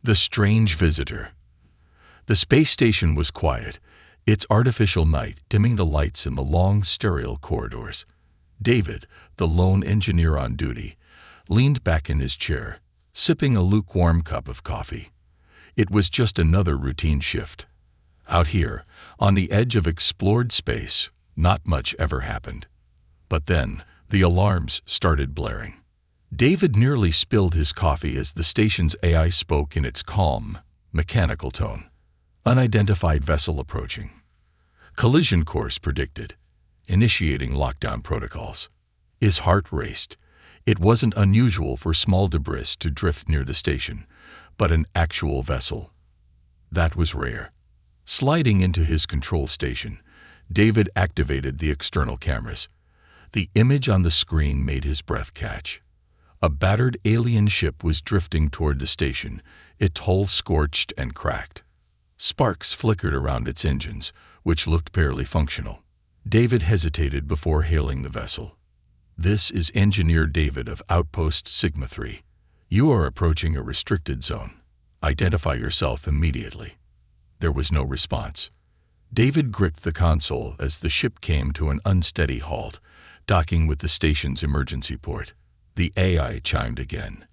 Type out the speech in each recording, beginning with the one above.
The strange visitor. The space station was quiet, its artificial night dimming the lights in the long, sterile corridors. David, the lone engineer on duty, leaned back in his chair, sipping a lukewarm cup of coffee. It was just another routine shift. Out here, on the edge of explored space, not much ever happened. But then, the alarms started blaring. David nearly spilled his coffee as the station's AI spoke in its calm, mechanical tone. Unidentified vessel approaching. Collision course predicted. Initiating lockdown protocols. His heart raced. It wasn't unusual for small debris to drift near the station, but an actual vessel. That was rare. Sliding into his control station, David activated the external cameras. The image on the screen made his breath catch. A battered alien ship was drifting toward the station, its hull scorched and cracked. Sparks flickered around its engines, which looked barely functional. David hesitated before hailing the vessel. "This is Engineer David of Outpost Sigma 3. You are approaching a restricted zone. Identify yourself immediately." There was no response. David gripped the console as the ship came to an unsteady halt, docking with the station's emergency port. The AI chimed again.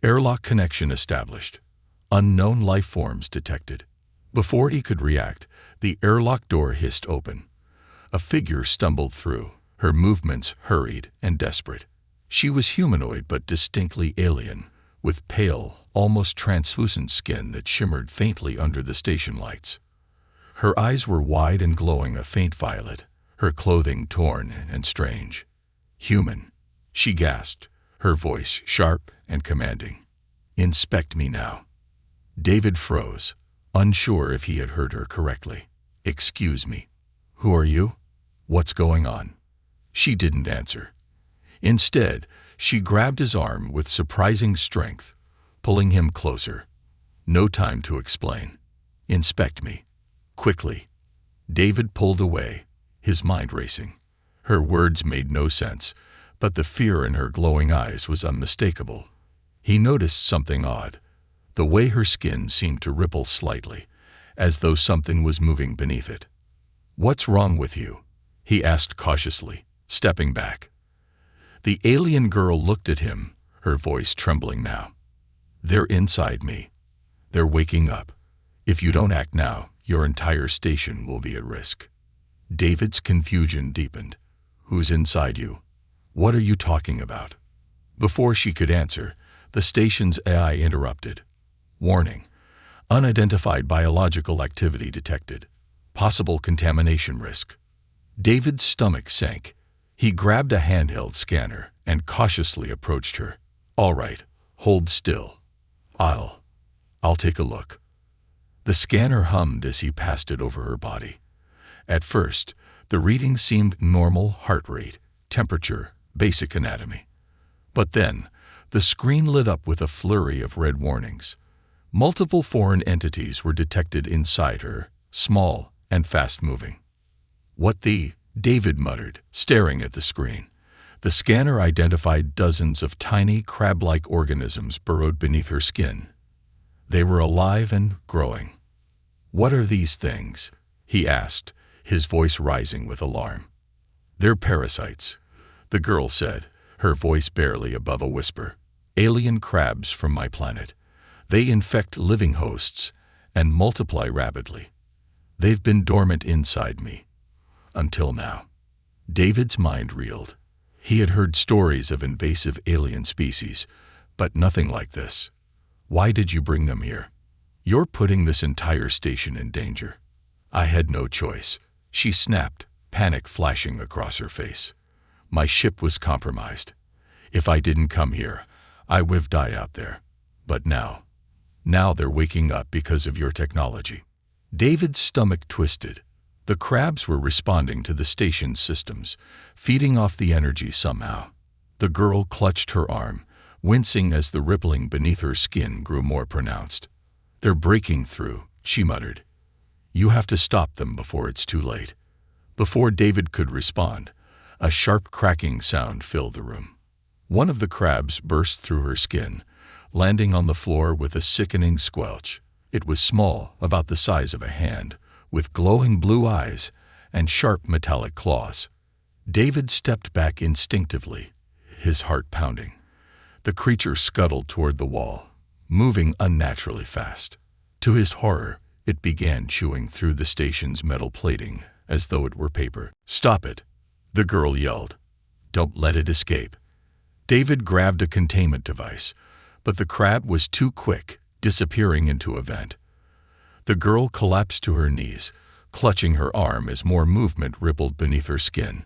Airlock connection established. Unknown life forms detected. Before he could react, the airlock door hissed open. A figure stumbled through, her movements hurried and desperate. She was humanoid but distinctly alien, with pale, almost translucent skin that shimmered faintly under the station lights. Her eyes were wide and glowing a faint violet, her clothing torn and strange. "Human," she gasped, her voice sharp and commanding. "Inspect me now." David froze, unsure if he had heard her correctly. "Excuse me. Who are you? What's going on?" She didn't answer. Instead, she grabbed his arm with surprising strength, pulling him closer. "No time to explain. Inspect me. Quickly." David pulled away, his mind racing. Her words made no sense, but the fear in her glowing eyes was unmistakable. He noticed something odd. The way her skin seemed to ripple slightly, as though something was moving beneath it. "What's wrong with you?" he asked cautiously, stepping back. The alien girl looked at him, her voice trembling now. "They're inside me. They're waking up. If you don't act now, your entire station will be at risk." David's confusion deepened. "Who's inside you? What are you talking about?" Before she could answer, the station's AI interrupted. "Warning. Unidentified biological activity detected. Possible contamination risk." David's stomach sank. He grabbed a handheld scanner and cautiously approached her. "All right, hold still. I'll take a look." The scanner hummed as he passed it over her body. At first, the reading seemed normal heart rate, temperature, basic anatomy. But then, the screen lit up with a flurry of red warnings. Multiple foreign entities were detected inside her, small and fast-moving. "What the?" David muttered, staring at the screen. The scanner identified dozens of tiny, crab-like organisms burrowed beneath her skin. They were alive and growing. "What are these things?" he asked, his voice rising with alarm. "They're parasites," the girl said, her voice barely above a whisper. "Alien crabs from my planet. They infect living hosts and multiply rapidly. They've been dormant inside me. Until now." David's mind reeled. He had heard stories of invasive alien species, but nothing like this. "Why did you bring them here? You're putting this entire station in danger." "I had no choice," she snapped, panic flashing across her face. "My ship was compromised. If I didn't come here, I would die out there. But now they're waking up because of your technology." David's stomach twisted. The crabs were responding to the station's systems, feeding off the energy somehow. The girl clutched her arm, wincing as the rippling beneath her skin grew more pronounced. "They're breaking through," she muttered. "You have to stop them before it's too late." Before David could respond, a sharp cracking sound filled the room. One of the crabs burst through her skin, landing on the floor with a sickening squelch. It was small, about the size of a hand, with glowing blue eyes and sharp metallic claws. David stepped back instinctively, his heart pounding. The creature scuttled toward the wall, moving unnaturally fast. To his horror, it began chewing through the station's metal plating as though it were paper. "Stop it!" the girl yelled. "Don't let it escape." David grabbed a containment device, but the crab was too quick, disappearing into a vent. The girl collapsed to her knees, clutching her arm as more movement rippled beneath her skin.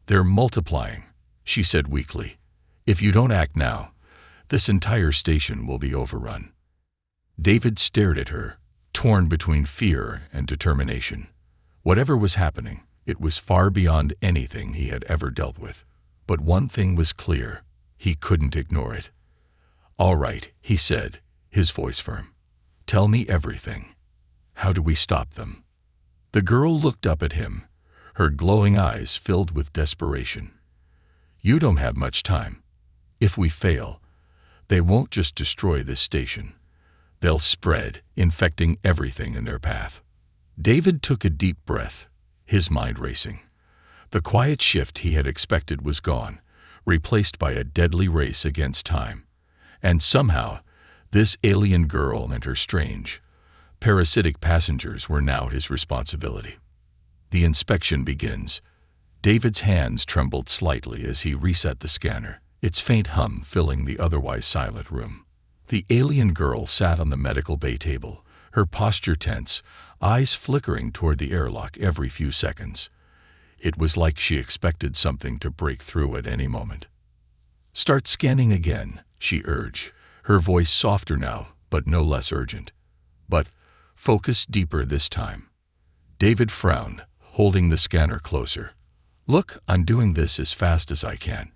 "They're multiplying," she said weakly. "If you don't act now, this entire station will be overrun." David stared at her, torn between fear and determination. Whatever was happening, it was far beyond anything he had ever dealt with. But one thing was clear: he couldn't ignore it. "All right," he said, his voice firm. "Tell me everything. How do we stop them?" The girl looked up at him, her glowing eyes filled with desperation. "You don't have much time. If we fail, they won't just destroy this station. They'll spread, infecting everything in their path." David took a deep breath, his mind racing. The quiet shift he had expected was gone, replaced by a deadly race against time. And somehow, this alien girl and her strange, parasitic passengers were now his responsibility. The inspection begins. David's hands trembled slightly as he reset the scanner, its faint hum filling the otherwise silent room. The alien girl sat on the medical bay table, her posture tense, eyes flickering toward the airlock every few seconds. It was like she expected something to break through at any moment. "Start scanning again," she urged, her voice softer now, but no less urgent. "But focus deeper this time." David frowned, holding the scanner closer. "Look, I'm doing this as fast as I can,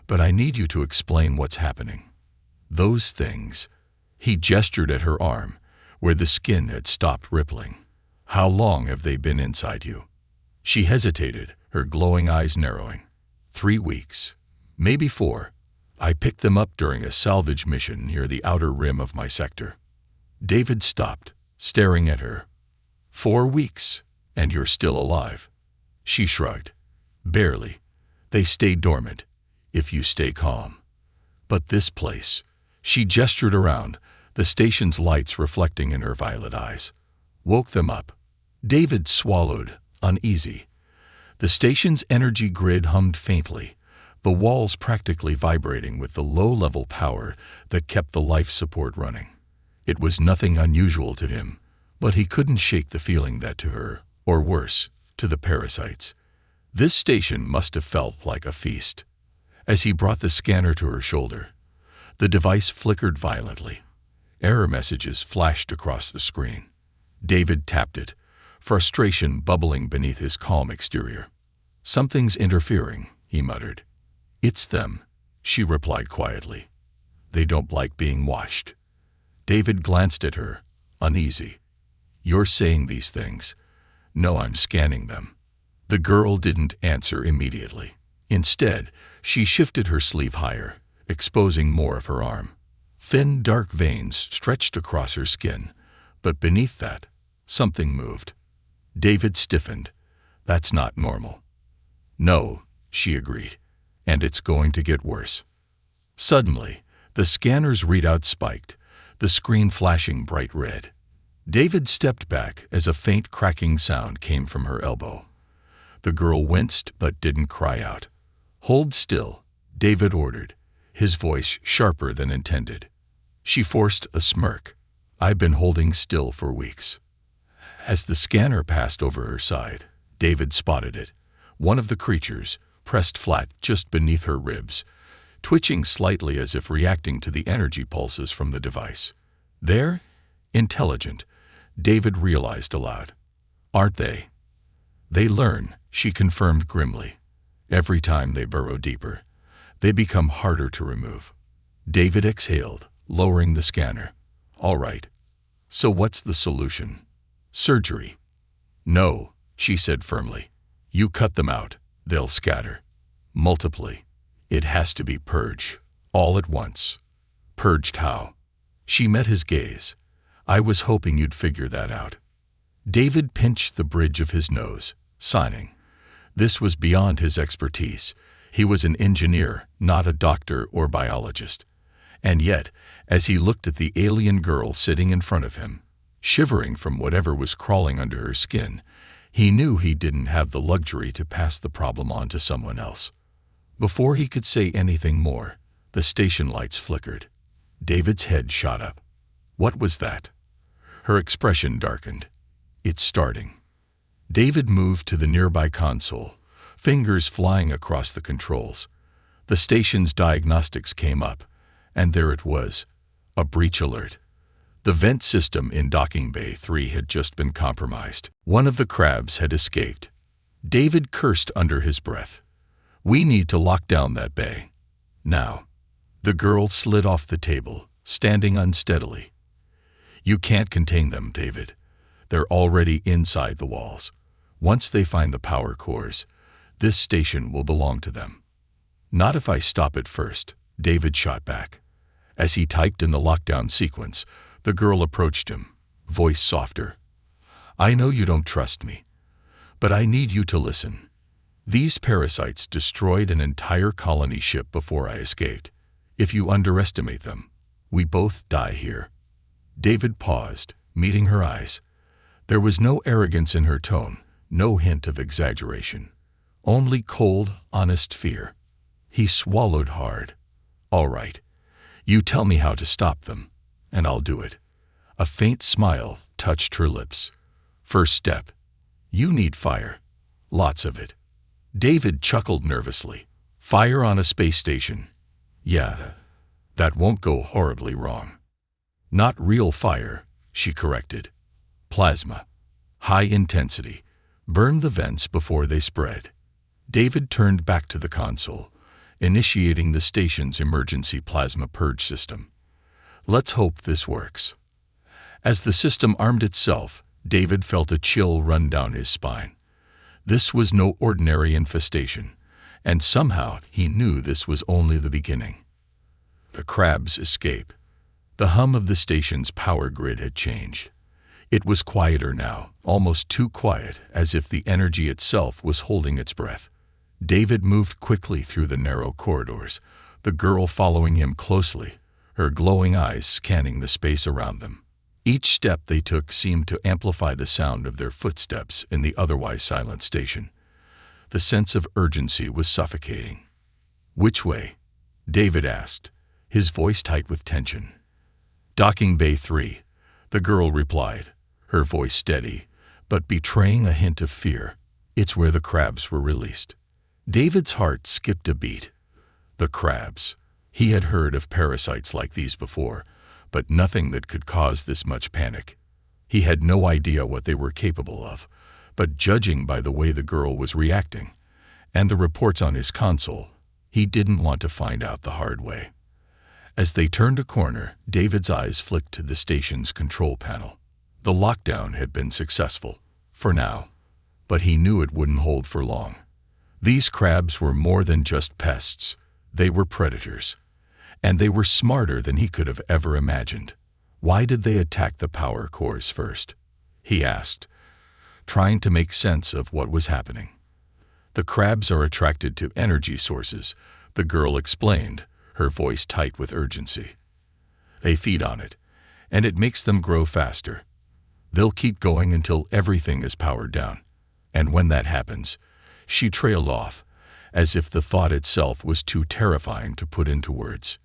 but I need you to explain what's happening. Those things." He gestured at her arm, where the skin had stopped rippling. "How long have they been inside you?" She hesitated, her glowing eyes narrowing. 3 weeks, maybe 4. I picked them up during a salvage mission near the outer rim of my sector." David stopped, staring at her. 4 weeks, and you're still alive." She shrugged. "Barely. They stay dormant, if you stay calm. But this place," she gestured around, the station's lights reflecting in her violet eyes, "woke them up." David swallowed, uneasy. The station's energy grid hummed faintly, the walls practically vibrating with the low-level power that kept the life support running. It was nothing unusual to him, but he couldn't shake the feeling that to her, or worse, to the parasites, this station must have felt like a feast. As he brought the scanner to her shoulder, the device flickered violently. Error messages flashed across the screen. David tapped it, frustration bubbling beneath his calm exterior. "Something's interfering," he muttered. "It's them," she replied quietly. "They don't like being watched." David glanced at her, uneasy. "You're saying these things." "No, I'm scanning them." The girl didn't answer immediately. Instead, she shifted her sleeve higher, exposing more of her arm. Thin, dark veins stretched across her skin, but beneath that, something moved. David stiffened. "That's not normal." "No," she agreed, "and it's going to get worse." Suddenly, the scanner's readout spiked, the screen flashing bright red. David stepped back as a faint cracking sound came from her elbow. The girl winced but didn't cry out. "Hold still," David ordered, his voice sharper than intended. She forced a smirk. "I've been holding still for weeks." As the scanner passed over her side, David spotted it, one of the creatures, pressed flat just beneath her ribs, twitching slightly as if reacting to the energy pulses from the device. "They're intelligent," David realized aloud. "Aren't they?" "They learn," she confirmed grimly. "Every time they burrow deeper, they become harder to remove." David exhaled, lowering the scanner. "All right. So what's the solution?" "Surgery." "No," she said firmly. "You cut them out, they'll scatter. Multiply. It has to be purged, all at once." purged how. She met his gaze. I was hoping you'd figure that out. David pinched the bridge of his nose, signing. This was beyond his expertise. He was an engineer, not a doctor or biologist. And yet, as he looked at the alien girl sitting in front of him, shivering from whatever was crawling under her skin, he knew he didn't have the luxury to pass the problem on to someone else. Before he could say anything more, the station lights flickered. David's head shot up. What was that? Her expression darkened. It's starting. David moved to the nearby console, fingers flying across the controls. The station's diagnostics came up, and there it was, a breach alert. The vent system in docking bay 3 had just been compromised. One of the crabs had escaped. David cursed under his breath. We need to lock down that bay. Now. The girl slid off the table, standing unsteadily. You can't contain them, David. They're already inside the walls. Once they find the power cores, this station will belong to them. Not if I stop it first, David shot back. As he typed in the lockdown sequence, the girl approached him, voice softer. I know you don't trust me, but I need you to listen. These parasites destroyed an entire colony ship before I escaped. If you underestimate them, we both die here. David paused, meeting her eyes. There was no arrogance in her tone, no hint of exaggeration. Only cold, honest fear. He swallowed hard. All right. You tell me how to stop them, and I'll do it. A faint smile touched her lips. First step. You need fire. Lots of it. David chuckled nervously. Fire on a space station. Yeah, that won't go horribly wrong. Not real fire, she corrected. Plasma. High intensity. Burn the vents before they spread. David turned back to the console, initiating the station's emergency plasma purge system. Let's hope this works. As the system armed itself, David felt a chill run down his spine. This was no ordinary infestation, and somehow he knew this was only the beginning. The crab's escape. The hum of the station's power grid had changed. It was quieter now, almost too quiet, as if the energy itself was holding its breath. David moved quickly through the narrow corridors, the girl following him closely, her glowing eyes scanning the space around them. Each step they took seemed to amplify the sound of their footsteps in the otherwise silent station. The sense of urgency was suffocating. Which way? David asked, his voice tight with tension. Docking Bay 3, the girl replied, her voice steady, but betraying a hint of fear. It's where the crabs were released. David's heart skipped a beat. The crabs. He had heard of parasites like these before, but nothing that could cause this much panic. He had no idea what they were capable of, but judging by the way the girl was reacting, and the reports on his console, he didn't want to find out the hard way. As they turned a corner, David's eyes flicked to the station's control panel. The lockdown had been successful, for now, but he knew it wouldn't hold for long. These crabs were more than just pests. They were predators. And they were smarter than he could have ever imagined. Why did they attack the power cores first? He asked, trying to make sense of what was happening. The crabs are attracted to energy sources, the girl explained, her voice tight with urgency. They feed on it, and it makes them grow faster. They'll keep going until everything is powered down. And when that happens, she trailed off, as if the thought itself was too terrifying to put into words.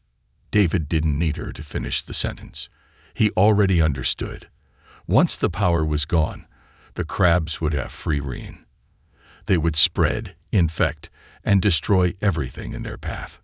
David didn't need her to finish the sentence. He already understood. Once the power was gone, the crabs would have free rein. They would spread, infect, and destroy everything in their path.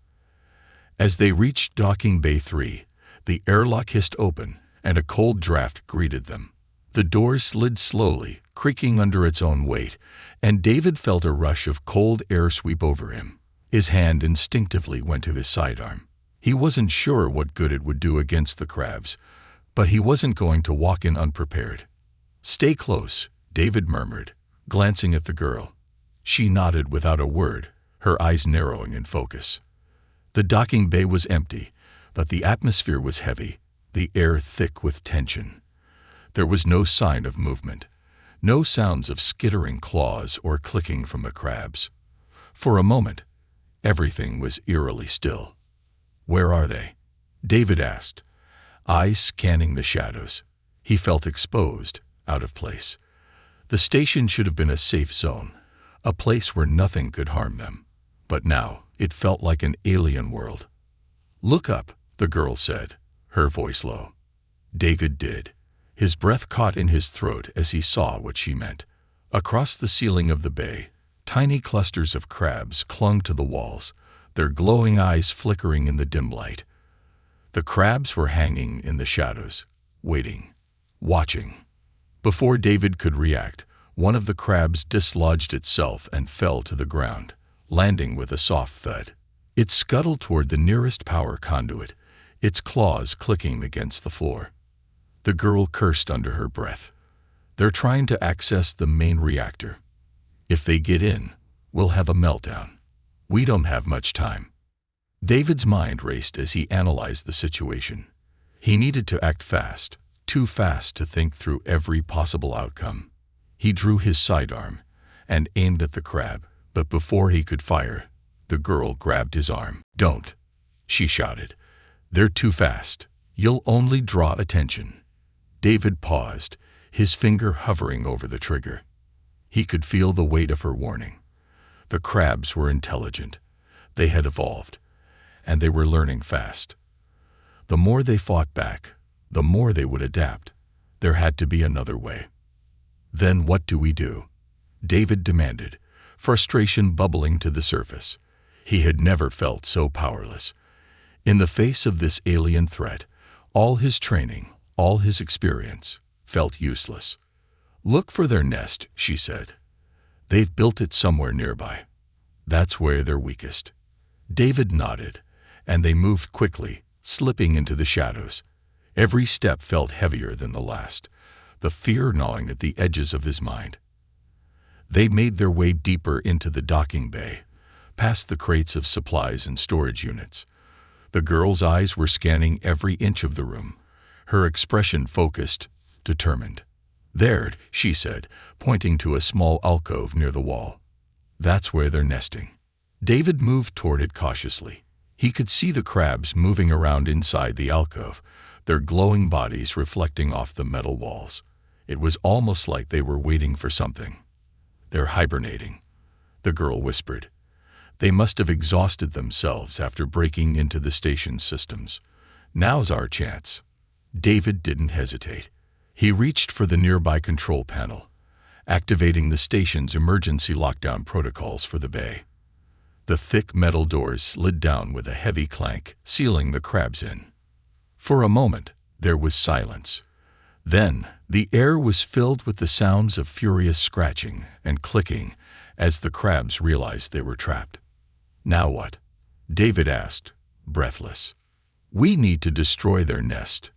As they reached Docking Bay 3, the airlock hissed open, and a cold draft greeted them. The door slid slowly, creaking under its own weight, and David felt a rush of cold air sweep over him. His hand instinctively went to his sidearm. He wasn't sure what good it would do against the crabs, but he wasn't going to walk in unprepared. "Stay close," David murmured, glancing at the girl. She nodded without a word, her eyes narrowing in focus. The docking bay was empty, But the atmosphere was heavy, the air thick with tension. There was no sign of movement, no sounds of skittering claws or clicking from the crabs. For a moment, everything was eerily still. "Where are they?" David asked, eyes scanning the shadows. He felt exposed, out of place. The station should have been a safe zone, a place where nothing could harm them. But now, it felt like an alien world. "Look up," the girl said, her voice low. David did. His breath caught in his throat as he saw what she meant. Across the ceiling of the bay, tiny clusters of crabs clung to the walls, their glowing eyes flickering in the dim light. The crabs were hanging in the shadows, waiting, watching. Before David could react, one of the crabs dislodged itself and fell to the ground, landing with a soft thud. It scuttled toward the nearest power conduit, its claws clicking against the floor. The girl cursed under her breath. "They're trying to access the main reactor. If they get in, we'll have a meltdown. We don't have much time." David's mind raced as he analyzed the situation. He needed to act fast, too fast to think through every possible outcome. He drew his sidearm and aimed at the crab, but before he could fire, the girl grabbed his arm. "Don't," she shouted. "They're too fast. You'll only draw attention." David paused, his finger hovering over the trigger. He could feel the weight of her warning. The crabs were intelligent. They had evolved, and they were learning fast. The more they fought back, the more they would adapt. There had to be another way. "Then what do we do?" David demanded, frustration bubbling to the surface. He had never felt so powerless. In the face of this alien threat, all his training, all his experience, felt useless. "Look for their nest," she said. "They've built it somewhere nearby. That's where they're weakest." David nodded, and they moved quickly, slipping into the shadows. Every step felt heavier than the last, the fear gnawing at the edges of his mind. They made their way deeper into the docking bay, past the crates of supplies and storage units. The girl's eyes were scanning every inch of the room, her expression focused, determined. "There," she said, pointing to a small alcove near the wall. "That's where they're nesting." David moved toward it cautiously. He could see the crabs moving around inside the alcove, their glowing bodies reflecting off the metal walls. It was almost like they were waiting for something. "They're hibernating," the girl whispered. "They must have exhausted themselves after breaking into the station's systems. Now's our chance." David didn't hesitate. He reached for the nearby control panel, activating the station's emergency lockdown protocols for the bay. The thick metal doors slid down with a heavy clank, sealing the crabs in. For a moment, there was silence. Then, the air was filled with the sounds of furious scratching and clicking as the crabs realized they were trapped. "Now what?" David asked, breathless. "We need to destroy their nest,"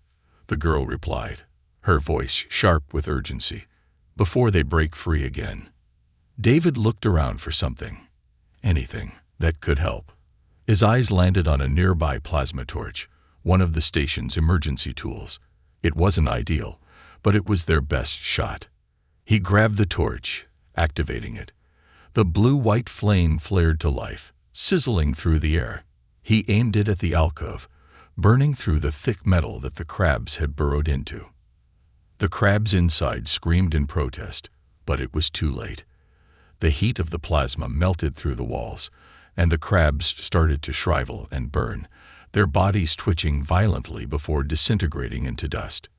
the girl replied, her voice sharp with urgency, "before they break free again." David looked around for something, anything, that could help. His eyes landed on a nearby plasma torch, one of the station's emergency tools. It wasn't ideal, but it was their best shot. He grabbed the torch, activating it. The blue-white flame flared to life, sizzling through the air. He aimed it at the alcove, burning through the thick metal that the crabs had burrowed into. The crabs inside screamed in protest, but it was too late. The heat of the plasma melted through the walls, and the crabs started to shrivel and burn, their bodies twitching violently before disintegrating into dust.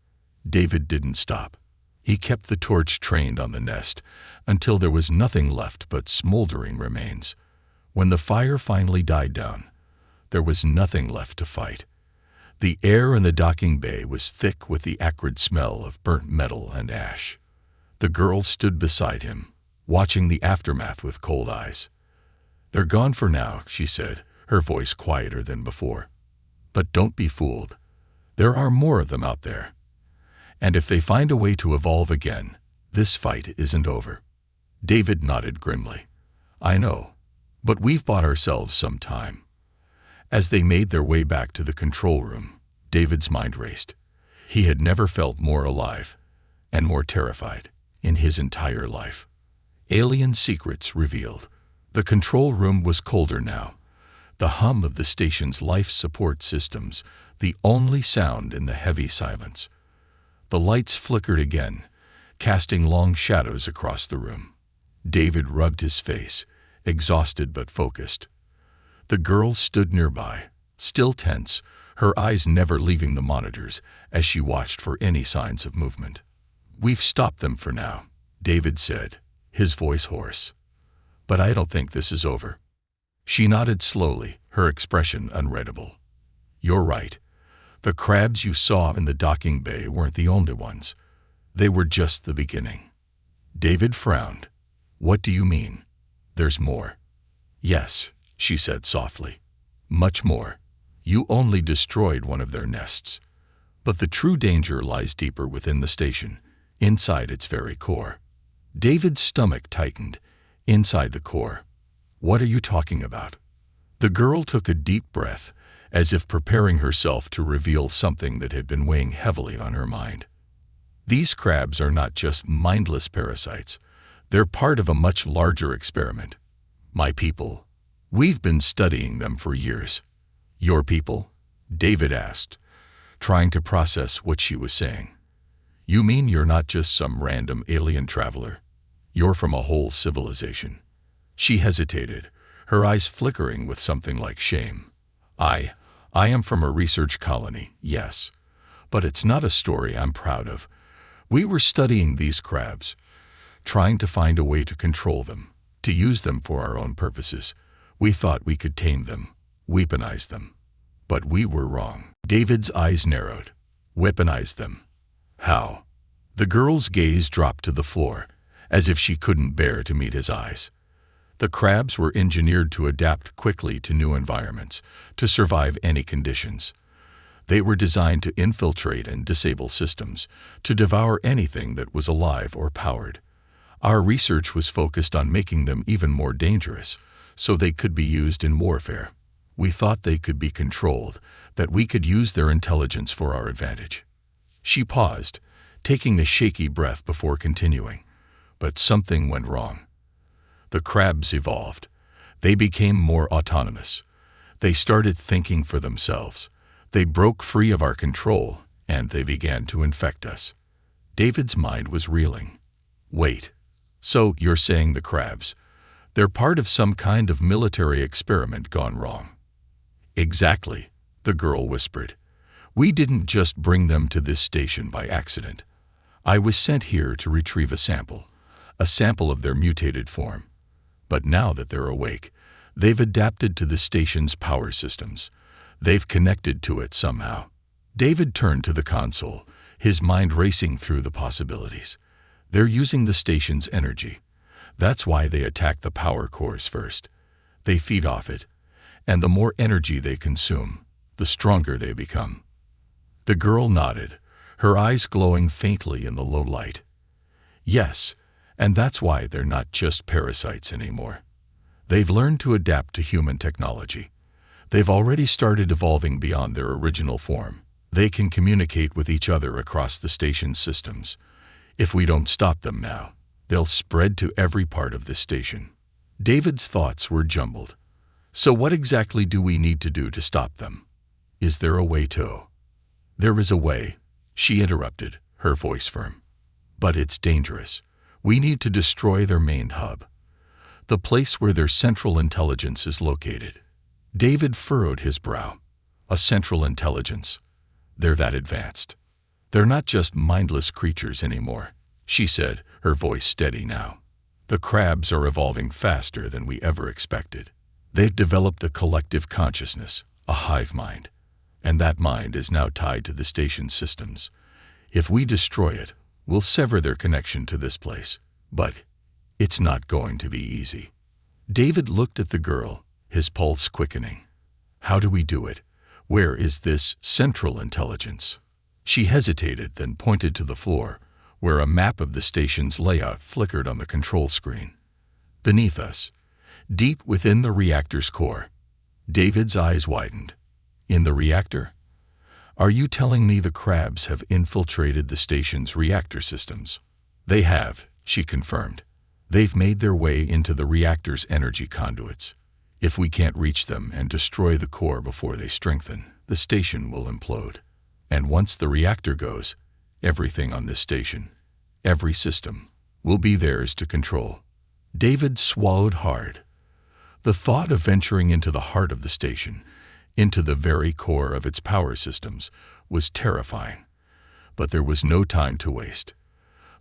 David didn't stop. He kept the torch trained on the nest until there was nothing left but smoldering remains. When the fire finally died down, there was nothing left to fight. The air in the docking bay was thick with the acrid smell of burnt metal and ash. The girl stood beside him, watching the aftermath with cold eyes. "They're gone for now," she said, her voice quieter than before. "But don't be fooled. There are more of them out there. And if they find a way to evolve again, this fight isn't over." David nodded grimly. "I know, but we've bought ourselves some time. As they made their way back to the control room, David's mind raced. He had never felt more alive and more terrified in his entire life. Alien secrets revealed. The control room was colder now. The hum of the station's life support systems, the only sound in the heavy silence. The lights flickered again, casting long shadows across the room. David rubbed his face, exhausted but focused. The girl stood nearby, still tense, her eyes never leaving the monitors as she watched for any signs of movement. "We've stopped them for now," David said, his voice hoarse. "But I don't think this is over." She nodded slowly, her expression unreadable. "You're right. The crabs you saw in the docking bay weren't the only ones. They were just the beginning." David frowned. "What do you mean? There's more?" "Yes," she said softly. "Much more. You only destroyed one of their nests. But the true danger lies deeper within the station, inside its very core." David's stomach tightened. Inside the core. "What are you talking about?" The girl took a deep breath, as if preparing herself to reveal something that had been weighing heavily on her mind. "These crabs are not just mindless parasites. They're part of a much larger experiment. My people. We've been studying them for years." "Your people?" David asked, trying to process what she was saying. "You mean you're not just some random alien traveler? You're from a whole civilization." She hesitated, her eyes flickering with something like shame. I am from a research colony, yes. But it's not a story I'm proud of. We were studying these crabs, trying to find a way to control them, to use them for our own purposes. We thought we could tame them, weaponize them. But we were wrong. David's eyes narrowed. Weaponize them? How? The girl's gaze dropped to the floor, as if she couldn't bear to meet his eyes. The crabs were engineered to adapt quickly to new environments, to survive any conditions. They were designed to infiltrate and disable systems, to devour anything that was alive or powered. Our research was focused on making them even more dangerous, so they could be used in warfare. We thought they could be controlled, that we could use their intelligence for our advantage. She paused, taking a shaky breath before continuing. But something went wrong. The crabs evolved. They became more autonomous. They started thinking for themselves. They broke free of our control, and they began to infect us. David's mind was reeling. Wait, so you're saying the crabs, they're part of some kind of military experiment gone wrong? Exactly, the girl whispered. We didn't just bring them to this station by accident. I was sent here to retrieve a sample of their mutated form. But now that they're awake, they've adapted to the station's power systems. They've connected to it somehow. David turned to the console, his mind racing through the possibilities. They're using the station's energy. That's why they attack the power cores first. They feed off it, and the more energy they consume, the stronger they become. The girl nodded, her eyes glowing faintly in the low light. Yes, and that's why they're not just parasites anymore. They've learned to adapt to human technology. They've already started evolving beyond their original form. They can communicate with each other across the station's systems. If we don't stop them now, they'll spread to every part of the station. David's thoughts were jumbled. So what exactly do we need to do to stop them? Is there a way to? There is a way, she interrupted, her voice firm. But it's dangerous. We need to destroy their main hub, the place where their central intelligence is located. David furrowed his brow. A central intelligence. They're that advanced. They're not just mindless creatures anymore, she said, her voice steady now. The crabs are evolving faster than we ever expected. They've developed a collective consciousness, a hive mind, and that mind is now tied to the station's systems. If we destroy it, we'll sever their connection to this place. But it's not going to be easy. David looked at the girl, his pulse quickening. How do we do it? Where is this central intelligence? She hesitated, then pointed to the floor, where a map of the station's layout flickered on the control screen. Beneath us, deep within the reactor's core. David's eyes widened. In the reactor? Are you telling me the crabs have infiltrated the station's reactor systems? They have, she confirmed. They've made their way into the reactor's energy conduits. If we can't reach them and destroy the core before they strengthen, the station will implode. And once the reactor goes, everything on this station, every system, will be theirs to control. David swallowed hard. The thought of venturing into the heart of the station, into the very core of its power systems, was terrifying. But there was no time to waste.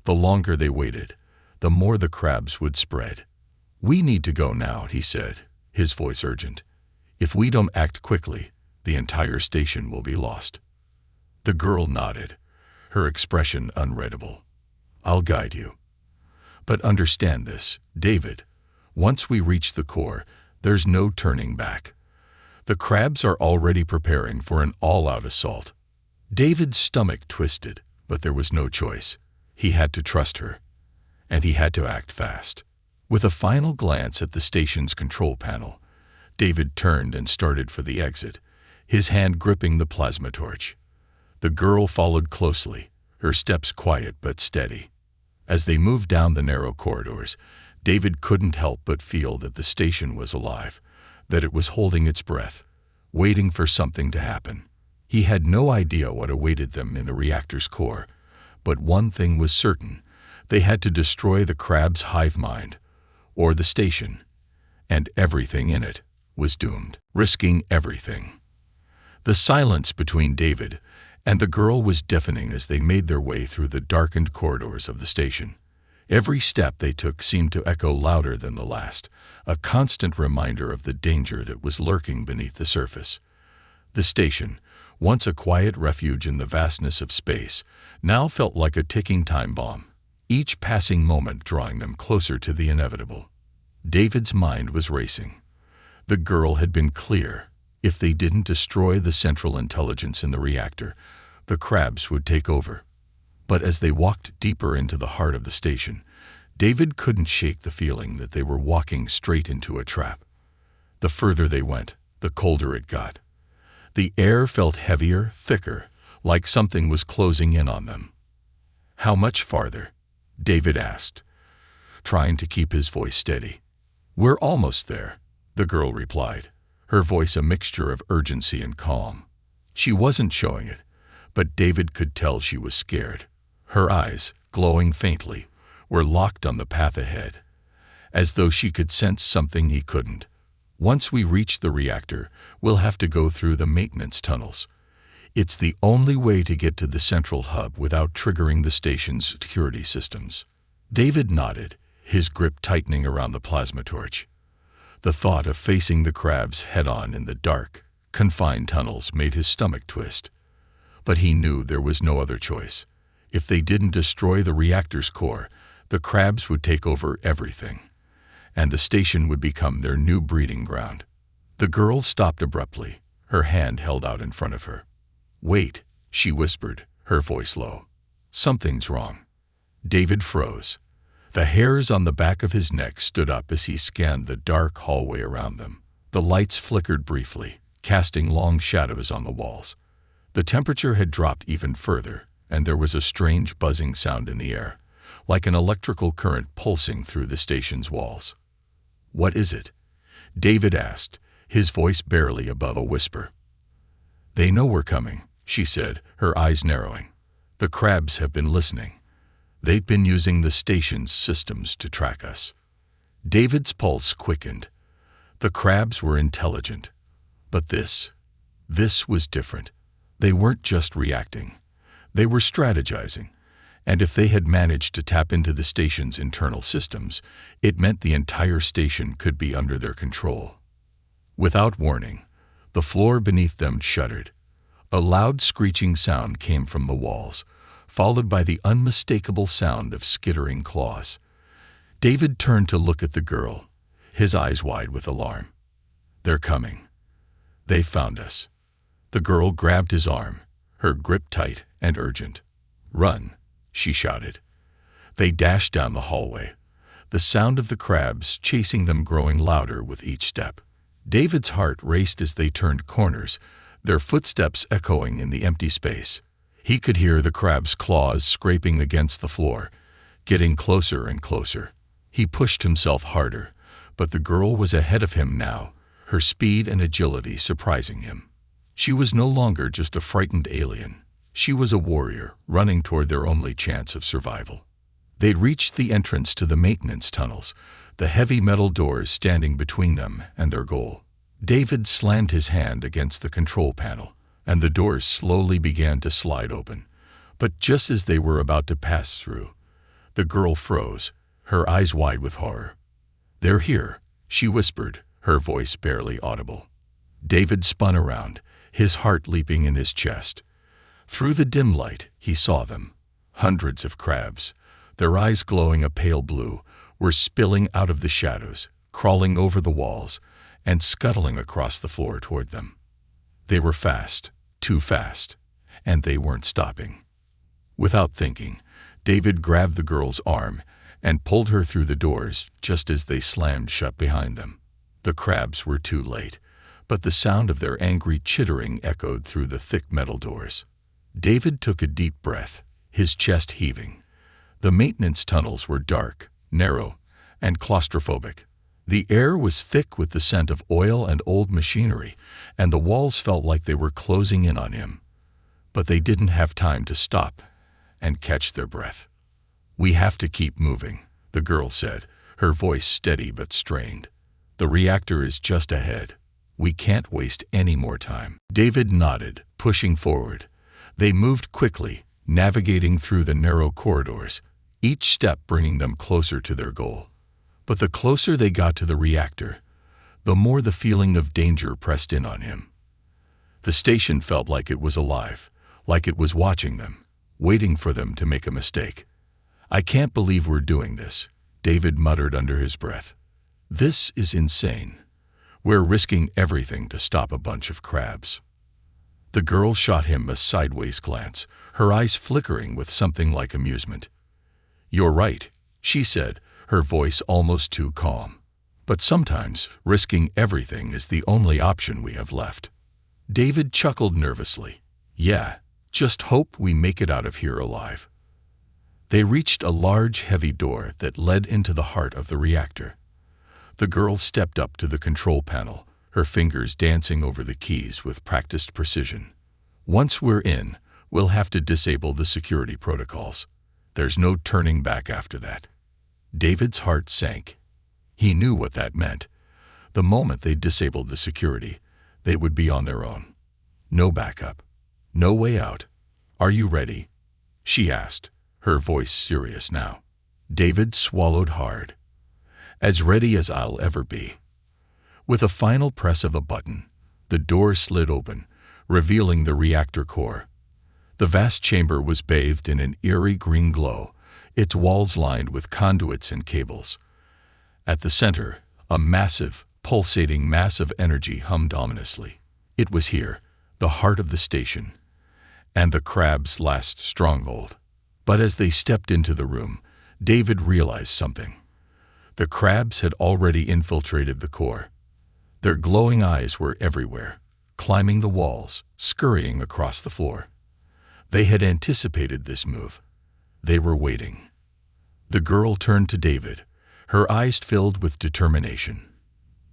The longer they waited, the more the crabs would spread. "We need to go now," he said, his voice urgent. "If we don't act quickly, the entire station will be lost." The girl nodded, her expression unreadable. "I'll guide you. But understand this, David. Once we reach the core, there's no turning back. The crabs are already preparing for an all-out assault." David's stomach twisted, but there was no choice. He had to trust her, and he had to act fast. With a final glance at the station's control panel, David turned and started for the exit, his hand gripping the plasma torch. The girl followed closely, her steps quiet but steady. As they moved down the narrow corridors, David couldn't help but feel that the station was alive, that it was holding its breath, waiting for something to happen. He had no idea what awaited them in the reactor's core, but one thing was certain: they had to destroy the crab's hive mind, or the station, and everything in it was doomed, risking everything. The silence between David and the girl was deafening as they made their way through the darkened corridors of the station. Every step they took seemed to echo louder than the last, a constant reminder of the danger that was lurking beneath the surface. The station, once a quiet refuge in the vastness of space, now felt like a ticking time bomb, each passing moment drawing them closer to the inevitable. David's mind was racing. The girl had been clear. If they didn't destroy the central intelligence in the reactor, the crabs would take over. But as they walked deeper into the heart of the station, David couldn't shake the feeling that they were walking straight into a trap. The further they went, the colder it got. The air felt heavier, thicker, like something was closing in on them. "How much farther?" David asked, trying to keep his voice steady. "We're almost there," the girl replied, her voice a mixture of urgency and calm. She wasn't showing it, but David could tell she was scared. Her eyes, glowing faintly, were locked on the path ahead, as though she could sense something he couldn't. "Once we reach the reactor, we'll have to go through the maintenance tunnels. It's the only way to get to the central hub without triggering the station's security systems." David nodded, his grip tightening around the plasma torch. The thought of facing the crabs head-on in the dark, confined tunnels made his stomach twist. But he knew there was no other choice. If they didn't destroy the reactor's core, the crabs would take over everything, and the station would become their new breeding ground. The girl stopped abruptly, her hand held out in front of her. "Wait," she whispered, her voice low. "Something's wrong." David froze. The hairs on the back of his neck stood up as he scanned the dark hallway around them. The lights flickered briefly, casting long shadows on the walls. The temperature had dropped even further, and there was a strange buzzing sound in the air, like an electrical current pulsing through the station's walls. "What is it?" David asked, his voice barely above a whisper. "They know we're coming," she said, her eyes narrowing. "The crabs have been listening. They've been using the station's systems to track us." David's pulse quickened. The crabs were intelligent. But this was different. They weren't just reacting. They were strategizing. And if they had managed to tap into the station's internal systems, it meant the entire station could be under their control. Without warning, the floor beneath them shuddered. A loud screeching sound came from the walls, followed by the unmistakable sound of skittering claws. David turned to look at the girl, his eyes wide with alarm. "They're coming. They found us." The girl grabbed his arm, her grip tight and urgent. "Run," she shouted. They dashed down the hallway, the sound of the crabs chasing them growing louder with each step. David's heart raced as they turned corners, their footsteps echoing in the empty space. He could hear the crab's claws scraping against the floor, getting closer and closer. He pushed himself harder, but the girl was ahead of him now, her speed and agility surprising him. She was no longer just a frightened alien. She was a warrior, running toward their only chance of survival. They'd reached the entrance to the maintenance tunnels, the heavy metal doors standing between them and their goal. David slammed his hand against the control panel, and the doors slowly began to slide open. But just as they were about to pass through, the girl froze, her eyes wide with horror. "They're here," she whispered, her voice barely audible. David spun around, his heart leaping in his chest. Through the dim light, he saw them. Hundreds of crabs, their eyes glowing a pale blue, were spilling out of the shadows, crawling over the walls, and scuttling across the floor toward them. They were fast, too fast, and they weren't stopping. Without thinking, David grabbed the girl's arm and pulled her through the doors just as they slammed shut behind them. The crabs were too late, but the sound of their angry chittering echoed through the thick metal doors. David took a deep breath, his chest heaving. The maintenance tunnels were dark, narrow, and claustrophobic. The air was thick with the scent of oil and old machinery, and the walls felt like they were closing in on him. But they didn't have time to stop and catch their breath. "We have to keep moving," the girl said, her voice steady but strained. "The reactor is just ahead. We can't waste any more time." David nodded, pushing forward. They moved quickly, navigating through the narrow corridors, each step bringing them closer to their goal. But the closer they got to the reactor, the more the feeling of danger pressed in on him. The station felt like it was alive, like it was watching them, waiting for them to make a mistake. "I can't believe we're doing this," David muttered under his breath. "This is insane. We're risking everything to stop a bunch of crabs." The girl shot him a sideways glance, her eyes flickering with something like amusement. "You're right," she said, her voice almost too calm. "But sometimes risking everything is the only option we have left." David chuckled nervously. "Yeah, just hope we make it out of here alive." They reached a large, heavy door that led into the heart of the reactor. The girl stepped up to the control panel, her fingers dancing over the keys with practiced precision. "Once we're in, we'll have to disable the security protocols. There's no turning back after that." David's heart sank. He knew what that meant. The moment they disabled the security, they would be on their own. No backup. No way out. "Are you ready?" she asked, her voice serious now. David swallowed hard. "As ready as I'll ever be." With a final press of a button, the door slid open, revealing the reactor core. The vast chamber was bathed in an eerie green glow, its walls lined with conduits and cables. At the center, a massive, pulsating mass of energy hummed ominously. It was here, the heart of the station, and the crab's last stronghold. But as they stepped into the room, David realized something. The crabs had already infiltrated the core. Their glowing eyes were everywhere, climbing the walls, scurrying across the floor. They had anticipated this move. They were waiting. The girl turned to David, her eyes filled with determination.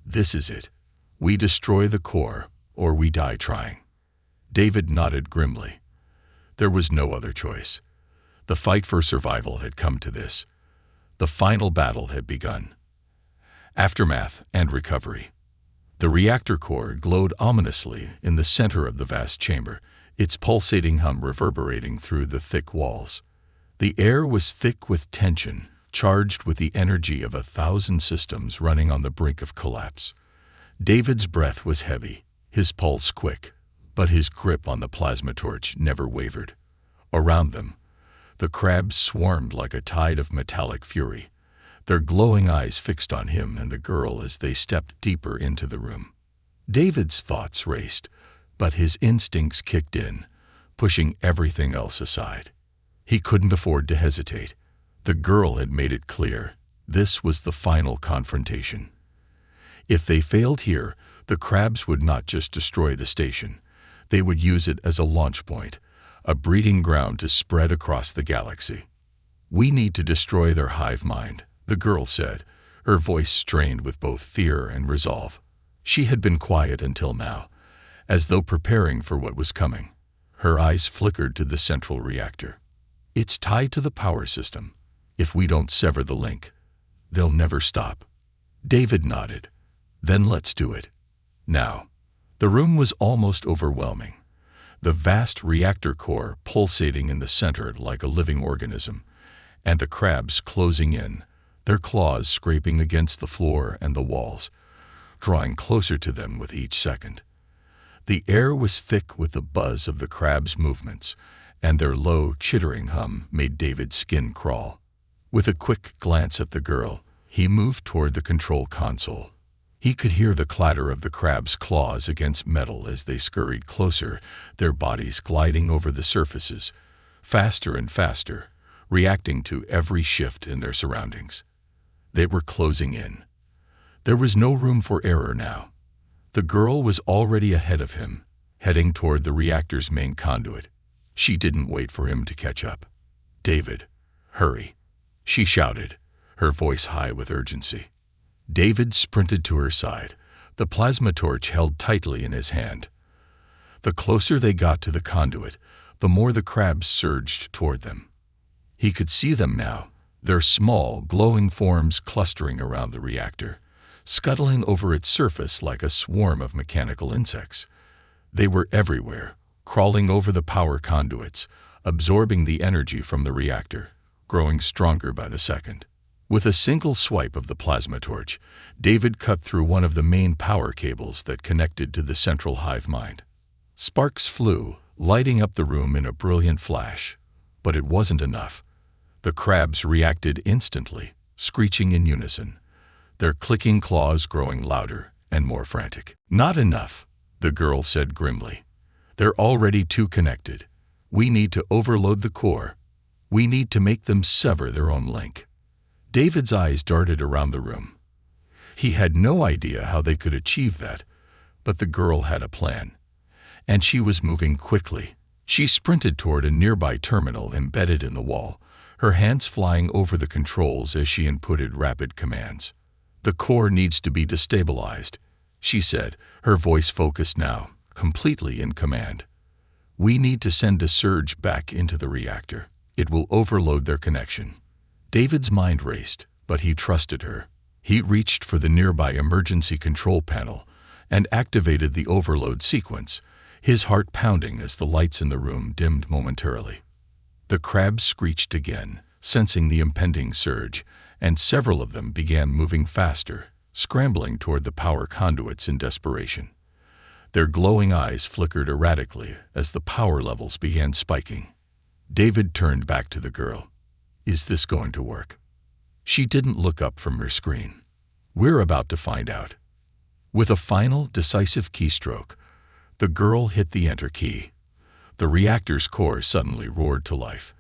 "This is it. We destroy the core, or we die trying." David nodded grimly. There was no other choice. The fight for survival had come to this. The final battle had begun. Aftermath and recovery. The reactor core glowed ominously in the center of the vast chamber, its pulsating hum reverberating through the thick walls. The air was thick with tension, charged with the energy of 1,000 systems running on the brink of collapse. David's breath was heavy, his pulse quick, but his grip on the plasma torch never wavered. Around them, the crabs swarmed like a tide of metallic fury, their glowing eyes fixed on him and the girl as they stepped deeper into the room. David's thoughts raced, but his instincts kicked in, pushing everything else aside. He couldn't afford to hesitate. The girl had made it clear. This was the final confrontation. If they failed here, The crabs would not just destroy the station. They would use it as a launch point, a breeding ground to spread across the galaxy. "We need to destroy their hive mind," the girl said, her voice strained with both fear and resolve. She had been quiet until now, as though preparing for what was coming. Her eyes flickered to the central reactor. "It's tied to the power system. If we don't sever the link, they'll never stop." David nodded. "Then let's do it. Now." The room was almost overwhelming. The vast reactor core pulsating in the center like a living organism, and the crabs closing in, their claws scraping against the floor and the walls, drawing closer to them with each second. The air was thick with the buzz of the crabs' movements, and their low, chittering hum made David's skin crawl. With a quick glance at the girl, he moved toward the control console. He could hear the clatter of the crabs' claws against metal as they scurried closer, their bodies gliding over the surfaces, faster and faster, reacting to every shift in their surroundings. They were closing in. There was no room for error now. The girl was already ahead of him, heading toward the reactor's main conduit. She didn't wait for him to catch up. "David, hurry," she shouted, her voice high with urgency. David sprinted to her side, the plasma torch held tightly in his hand. The closer they got to the conduit, the more the crabs surged toward them. He could see them now, their small, glowing forms clustering around the reactor, scuttling over its surface like a swarm of mechanical insects. They were everywhere, crawling over the power conduits, absorbing the energy from the reactor, growing stronger by the second. With a single swipe of the plasma torch, David cut through one of the main power cables that connected to the central hive mind. Sparks flew, lighting up the room in a brilliant flash. But it wasn't enough. The crabs reacted instantly, screeching in unison, their clicking claws growing louder and more frantic. "Not enough," the girl said grimly. "They're already too connected. We need to overload the core. We need to make them sever their own link." David's eyes darted around the room. He had no idea how they could achieve that, but the girl had a plan. And she was moving quickly. She sprinted toward a nearby terminal embedded in the wall, her hands flying over the controls as she inputted rapid commands. "The core needs to be destabilized," she said, her voice focused now, completely in command. "We need to send a surge back into the reactor. It will overload their connection." David's mind raced, but he trusted her. He reached for the nearby emergency control panel and activated the overload sequence, his heart pounding as the lights in the room dimmed momentarily. The crabs screeched again, sensing the impending surge, and several of them began moving faster, scrambling toward the power conduits in desperation. Their glowing eyes flickered erratically as the power levels began spiking. David turned back to the girl. "Is this going to work?" She didn't look up from her screen. "We're about to find out." With a final, decisive keystroke, the girl hit the enter key. The reactor's core suddenly roared to life,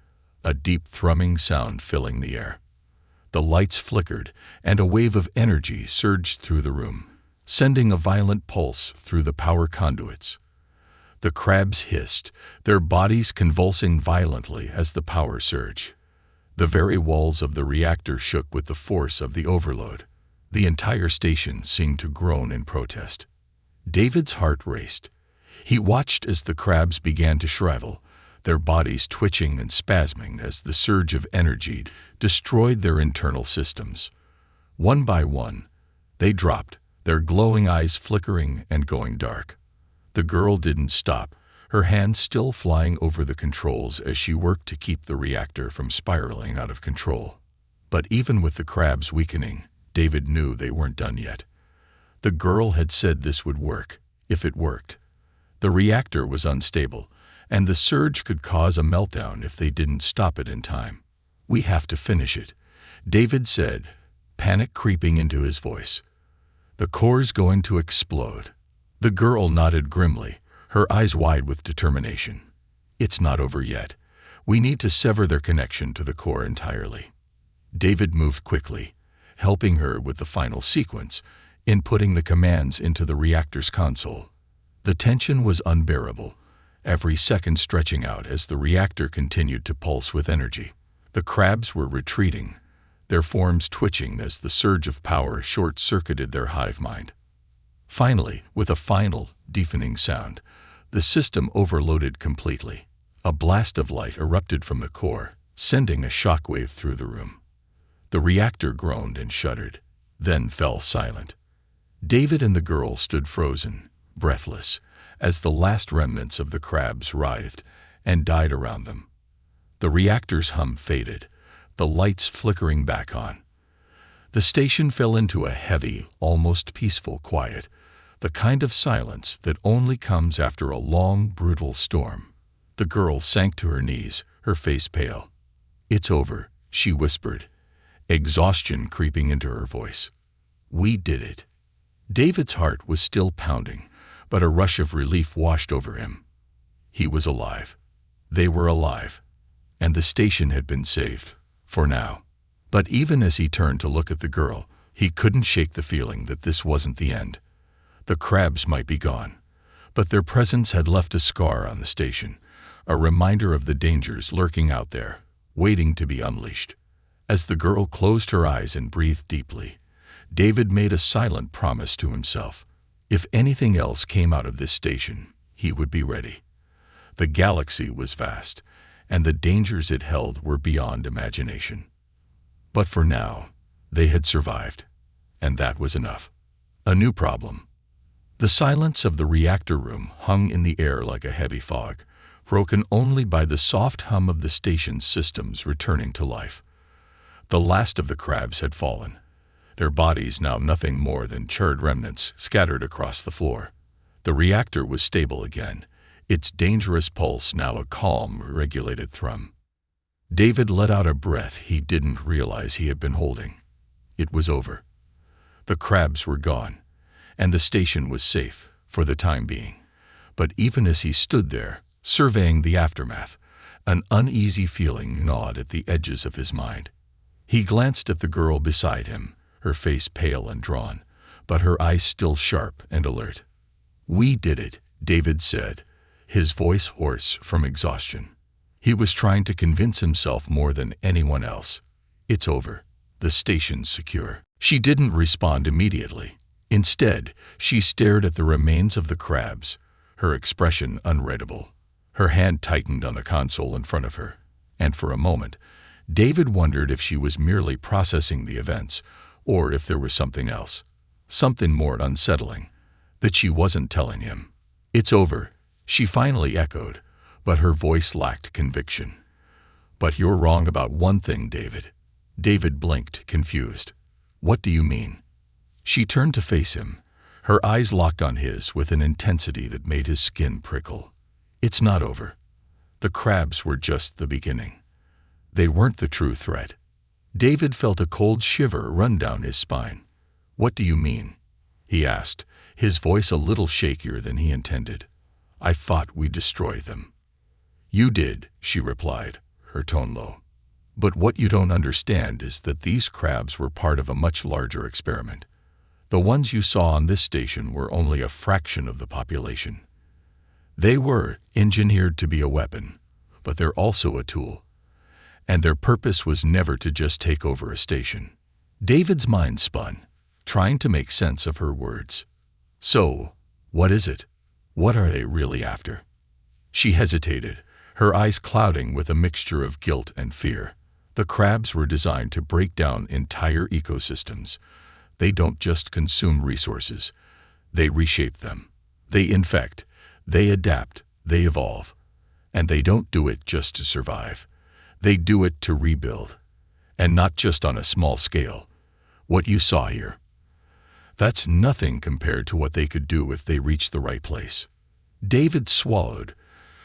a deep thrumming sound filling the air. The lights flickered, and a wave of energy surged through the room, sending a violent pulse through the power conduits. The crabs hissed, their bodies convulsing violently as the power surged. The very walls of the reactor shook with the force of the overload. The entire station seemed to groan in protest. David's heart raced. He watched as the crabs began to shrivel, their bodies twitching and spasming as the surge of energy destroyed their internal systems. One by one, they dropped, their glowing eyes flickering and going dark. The girl didn't stop, her hands still flying over the controls as she worked to keep the reactor from spiraling out of control. But even with the crabs weakening, David knew they weren't done yet. The girl had said this would work, if it worked. The reactor was unstable, and the surge could cause a meltdown if they didn't stop it in time. "We have to finish it," David said, panic creeping into his voice. "The core's going to explode." The girl nodded grimly, her eyes wide with determination. "It's not over yet. We need to sever their connection to the core entirely." David moved quickly, helping her with the final sequence, inputting the commands into the reactor's console. The tension was unbearable, every second stretching out as the reactor continued to pulse with energy. The crabs were retreating, their forms twitching as the surge of power short-circuited their hive mind. Finally, with a final, deafening sound, the system overloaded completely. A blast of light erupted from the core, sending a shockwave through the room. The reactor groaned and shuddered, then fell silent. David and the girl stood frozen, breathless, as the last remnants of the crabs writhed and died around them. The reactor's hum faded, the lights flickering back on. The station fell into a heavy, almost peaceful quiet, the kind of silence that only comes after a long, brutal storm. The girl sank to her knees, her face pale. "It's over," she whispered, exhaustion creeping into her voice. "We did it." David's heart was still pounding, but a rush of relief washed over him. He was alive. They were alive. And the station had been saved, for now. But even as he turned to look at the girl, he couldn't shake the feeling that this wasn't the end. The crabs might be gone, but their presence had left a scar on the station, a reminder of the dangers lurking out there, waiting to be unleashed. As the girl closed her eyes and breathed deeply, David made a silent promise to himself. If anything else came out of this station, he would be ready. The galaxy was vast, and the dangers it held were beyond imagination. But for now, they had survived, and that was enough. A new problem. The silence of the reactor room hung in the air like a heavy fog, broken only by the soft hum of the station's systems returning to life. The last of the crabs had fallen, their bodies now nothing more than charred remnants scattered across the floor. The reactor was stable again, its dangerous pulse now a calm, regulated thrum. David let out a breath he didn't realize he had been holding. It was over. The crabs were gone, and the station was safe, for the time being. But even as he stood there, surveying the aftermath, an uneasy feeling gnawed at the edges of his mind. He glanced at the girl beside him, her face pale and drawn, but her eyes still sharp and alert. "We did it," David said, his voice hoarse from exhaustion. He was trying to convince himself more than anyone else. "It's over. The station's secure." She didn't respond immediately. Instead, she stared at the remains of the crabs, her expression unreadable. Her hand tightened on the console in front of her, and for a moment, David wondered if she was merely processing the events, or if there was something else, something more unsettling, that she wasn't telling him. "It's over," she finally echoed, but her voice lacked conviction. "But you're wrong about one thing, David." David blinked, confused. "What do you mean?" She turned to face him, her eyes locked on his with an intensity that made his skin prickle. "It's not over. The crabs were just the beginning. They weren't the true threat." David felt a cold shiver run down his spine. "What do you mean?" he asked, his voice a little shakier than he intended. "I thought we destroyed them." "You did," she replied, her tone low. "But what you don't understand is that these crabs were part of a much larger experiment. The ones you saw on this station were only a fraction of the population. They were engineered to be a weapon, but they're also a tool. And their purpose was never to just take over a station." David's mind spun, trying to make sense of her words. "So, what is it? What are they really after?" She hesitated, her eyes clouding with a mixture of guilt and fear. The crabs were designed to break down entire ecosystems. They don't just consume resources. They reshape them. They infect. They adapt. They evolve. And they don't do it just to survive. They do it to rebuild. And not just on a small scale. What you saw here. That's nothing compared to what they could do if they reached the right place. David swallowed,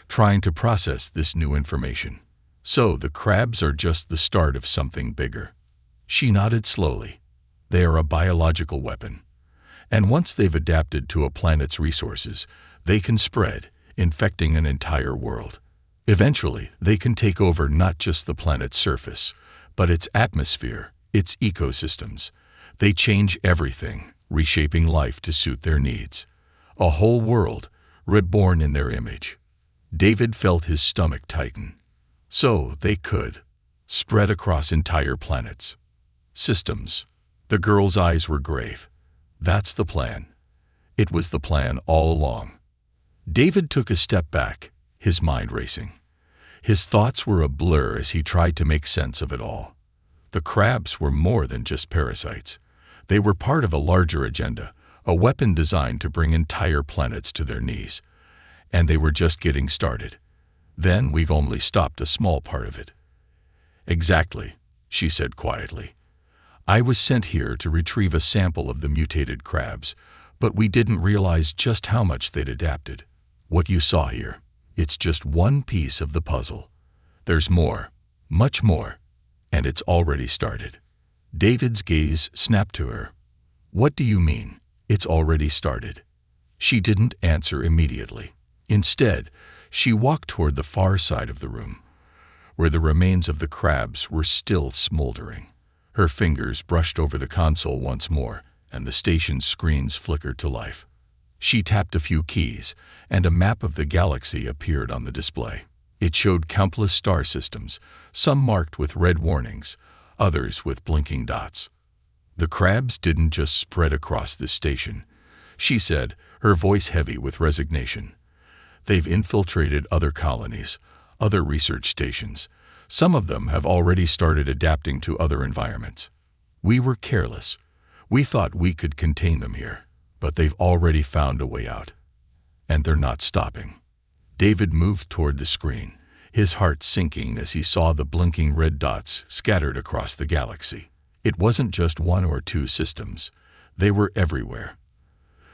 trying to process this new information. "So the crabs are just the start of something bigger." She nodded slowly. "They are a biological weapon. And once they've adapted to a planet's resources, they can spread, infecting an entire world. Eventually, they can take over not just the planet's surface, but its atmosphere, its ecosystems. They change everything, reshaping life to suit their needs. A whole world, reborn in their image. David felt his stomach tighten. So they could spread across entire planets. Systems. The girl's eyes were grave. That's the plan. It was the plan all along. David took a step back, his mind racing. His thoughts were a blur as he tried to make sense of it all. The crabs were more than just parasites. They were part of a larger agenda, a weapon designed to bring entire planets to their knees. And they were just getting started. Then we've only stopped a small part of it. Exactly, she said quietly. I was sent here to retrieve a sample of the mutated crabs, but we didn't realize just how much they'd adapted. What you saw here, it's just one piece of the puzzle. There's more, much more, and it's already started. David's gaze snapped to her. What do you mean, it's already started? She didn't answer immediately. Instead, she walked toward the far side of the room, where the remains of the crabs were still smoldering. Her fingers brushed over the console once more, and the station's screens flickered to life. She tapped a few keys, and a map of the galaxy appeared on the display. It showed countless star systems, some marked with red warnings, others with blinking dots. The crabs didn't just spread across this station, she said, her voice heavy with resignation. They've infiltrated other colonies, other research stations. Some of them have already started adapting to other environments. We were careless. We thought we could contain them here, but they've already found a way out. And they're not stopping. David moved toward the screen, his heart sinking as he saw the blinking red dots scattered across the galaxy. It wasn't just one or two systems. They were everywhere.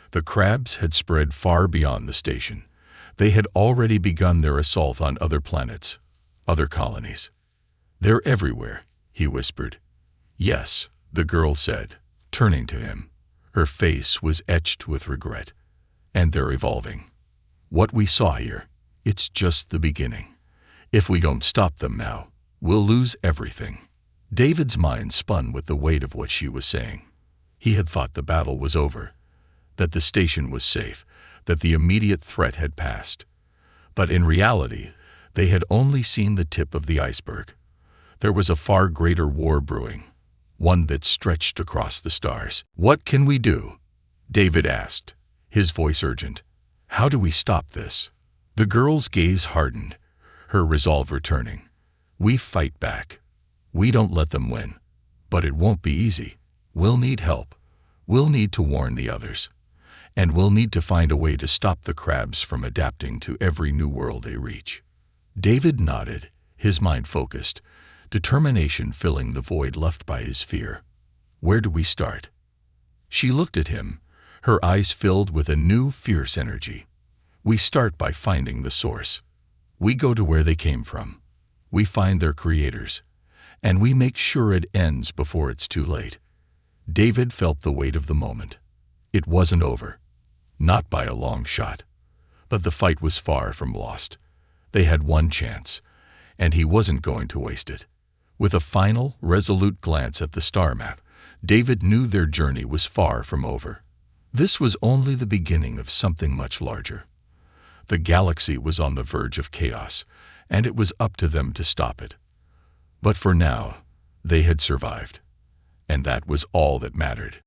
The crabs had spread far beyond the station. They had already begun their assault on other planets, other colonies. They're everywhere, he whispered. Yes, the girl said, turning to him. Her face was etched with regret. And they're evolving. What we saw here, it's just the beginning. If we don't stop them now, we'll lose everything. David's mind spun with the weight of what she was saying. He had thought the battle was over, that the station was safe, that the immediate threat had passed. But in reality, they had only seen the tip of the iceberg. There was a far greater war brewing, one that stretched across the stars. What can we do? David asked, his voice urgent. How do we stop this? The girl's gaze hardened, her resolve returning. We fight back. We don't let them win. But it won't be easy. We'll need help. We'll need to warn the others. And we'll need to find a way to stop the crabs from adapting to every new world they reach. David nodded, his mind focused, determination filling the void left by his fear. Where do we start? She looked at him, her eyes filled with a new, fierce energy. We start by finding the source. We go to where they came from. We find their creators. And we make sure it ends before it's too late. David felt the weight of the moment. It wasn't over. Not by a long shot. But the fight was far from lost. They had one chance, and he wasn't going to waste it. With a final, resolute glance at the star map, David knew their journey was far from over. This was only the beginning of something much larger. The galaxy was on the verge of chaos, and it was up to them to stop it. But for now, they had survived. And that was all that mattered.